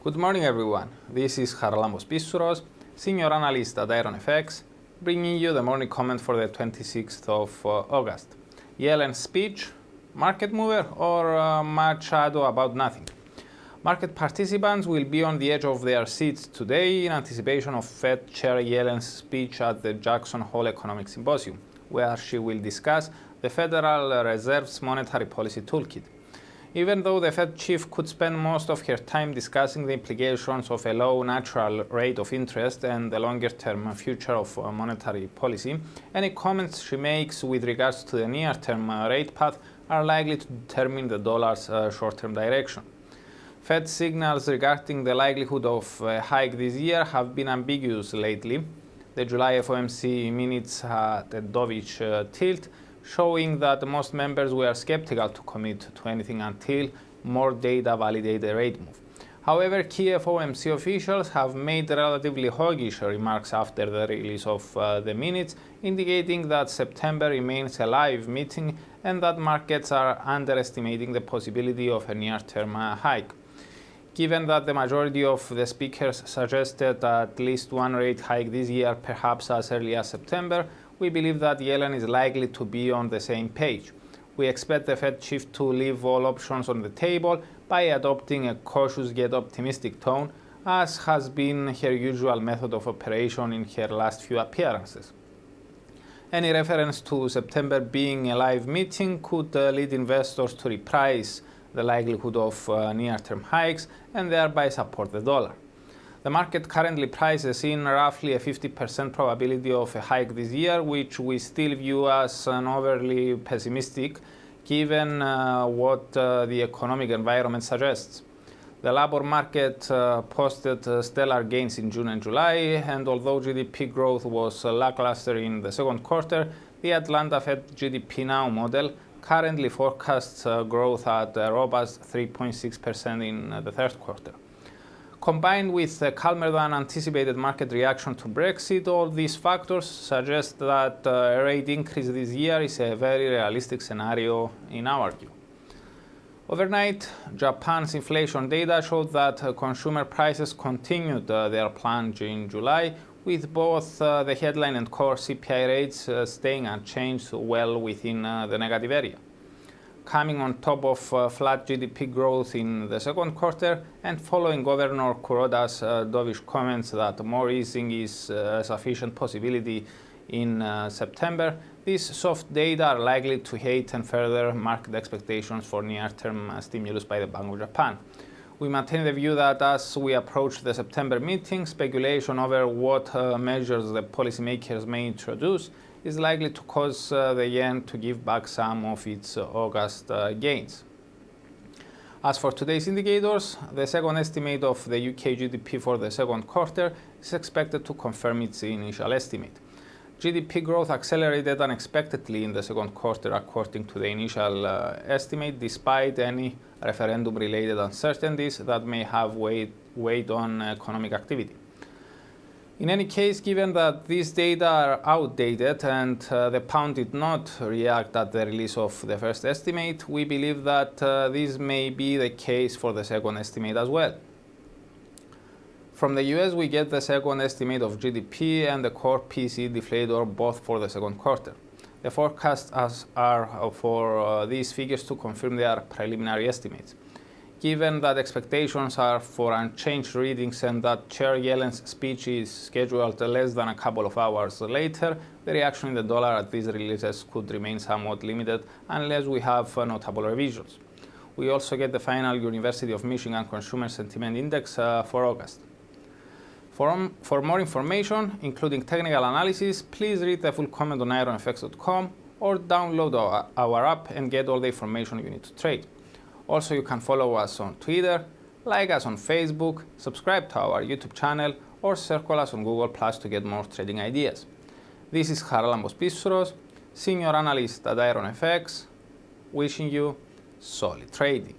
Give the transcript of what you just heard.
Good morning everyone, this is Charalambos Pissouros, Senior Analyst at IronFX, bringing you the morning comment for the 26th of August. Yellen's speech, market mover or much ado about nothing? Market participants will be on the edge of their seats today in anticipation of Fed Chair Yellen's speech at the Jackson Hole Economic Symposium, where she will discuss the Federal Reserve's monetary policy toolkit. Even though the Fed chief could spend most of her time discussing the implications of a low natural rate of interest and the longer-term future of monetary policy, any comments she makes with regards to the near-term rate path are likely to determine the dollar's short-term direction. Fed signals regarding the likelihood of a hike this year have been ambiguous lately. The July FOMC minutes had a dovish tilt, showing that most members were skeptical to commit to anything until more data validate the rate move. However, key FOMC officials have made relatively hawkish remarks after the release of the minutes, indicating that September remains a live meeting and that markets are underestimating the possibility of a near-term hike. Given that the majority of the speakers suggested at least one rate hike this year, perhaps as early as September, we believe that Yellen is likely to be on the same page. We expect the Fed chief to leave all options on the table by adopting a cautious yet optimistic tone, as has been her usual method of operation in her last few appearances. Any reference to September being a live meeting could lead investors to reprice the likelihood of near-term hikes and thereby support the dollar. The market currently prices in roughly a 50% probability of a hike this year, which we still view as an overly pessimistic given what the economic environment suggests. The labor market posted stellar gains in June and July, and although GDP growth was lackluster in the second quarter, the Atlanta Fed GDP Now model currently forecasts growth at a robust 3.6% in the third quarter. Combined with a calmer than anticipated market reaction to Brexit, all these factors suggest that a rate increase this year is a very realistic scenario in our view. Overnight, Japan's inflation data showed that consumer prices continued their plunge in July, with both the headline and core CPI rates staying unchanged well within the negative area. Coming on top of flat GDP growth in the second quarter and following Governor Kuroda's dovish comments that more easing is a sufficient possibility in September, these soft data are likely to heighten further market expectations for near-term stimulus by the Bank of Japan. We maintain the view that as we approach the September meeting, speculation over what measures the policymakers may introduce is likely to cause the yen to give back some of its August gains. As for today's indicators, the second estimate of the UK GDP for the second quarter is expected to confirm its initial estimate. GDP growth accelerated unexpectedly in the second quarter according to the initial estimate, despite any referendum-related uncertainties that may have weighed on economic activity. In any case, given that these data are outdated and the pound did not react at the release of the first estimate, we believe that this may be the case for the second estimate as well. From the US, we get the second estimate of GDP and the core PCE deflator both for the second quarter. The forecasts are for these figures to confirm their preliminary estimates. Given that expectations are for unchanged readings and that Chair Yellen's speech is scheduled less than a couple of hours later, the reaction in the dollar at these releases could remain somewhat limited unless we have notable revisions. We also get the final University of Michigan Consumer Sentiment Index for August. For more information, including technical analysis, please read the full comment on IronFX.com or download our app and get all the information you need to trade. Also, you can follow us on Twitter, like us on Facebook, subscribe to our YouTube channel, or circle us on Google Plus to get more trading ideas. This is Charalambos Pissouros, Senior Analyst at IronFX, wishing you solid trading.